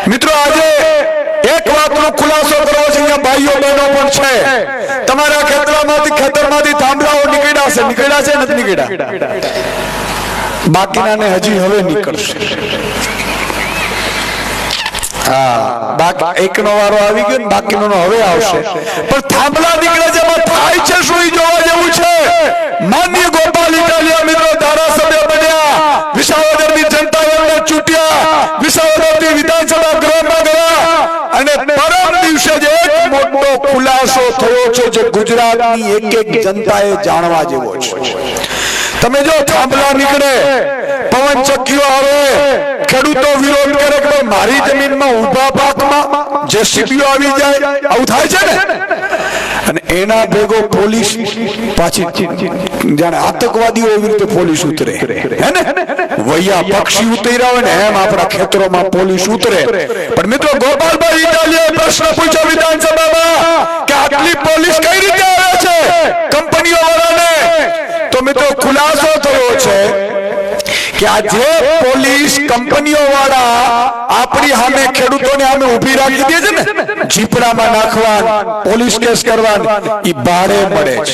મિત્રો આજે એક વાતનો ખુલાસો કરવો છે, અહીંયા ભાઈઓ બહેનો પણ છે, તમારા ખેતરમાંથી થાંભલાઓ નીકળ્યા છે નથી નીકળ્યા? બાકીનાને હજી હવે નીકળશે. એકનો વારો આવી ગયો, બાકીનો હવે આવશે. પણ થાંભલા નીકળે છે, એમાં થાય છે શું જોવા જેવું છે. માન્ય ગોપાલ ઇટાલિયા મિત્રો ધારાસભ્ય બન્યા, વિસાવદરની જનતાએ એમને ચૂંટ્યા, વિસાવદરથી વિધાનસભા ગૃહમાં ગયા અને પરમ દિવસે જ એક મોટો ખુલાસો થયો છે જે ગુજરાતની એક જનતાએ જાણવા જેવો છે. તમે જો થાંભલા નીકળે, પવન ચક્કીઓ આવે, ખેડૂતો વિરોધ કરે કે મારી જમીનમાં ઊભા પાકમાં જેસીબીઓ આવી જાય, આવું થાય છે ને. અને એના ભેગો પોલીસ પાછી જાણે આતંકવાદીઓ એવી રીતે પોલીસ ઉતરે, હે ને? વૈયા પક્ષી ઉતર્યા હોય ને એમ આપણા ખેતરોમાં પોલીસ ઉતરે. પણ મિત્રો ગોપાલભાઈ ઇટાલિયાએ પ્રશ્ન પૂછ્યો વિધાનસભામાં કે આટલી પોલીસ કઈ રીતે આવે છે કંપનીઓ વાળાને? તો મિત્રો ખુલાસો થયો છે કે આ જે પોલીસ કંપનીઓ વાળા આપણી સામે ખેડૂતોને સામે ઉભી રાખી દે છે ને, ઝીપડામાં નાખવા, પોલીસ કેસ કરવા, એ ભાડે મળે છે.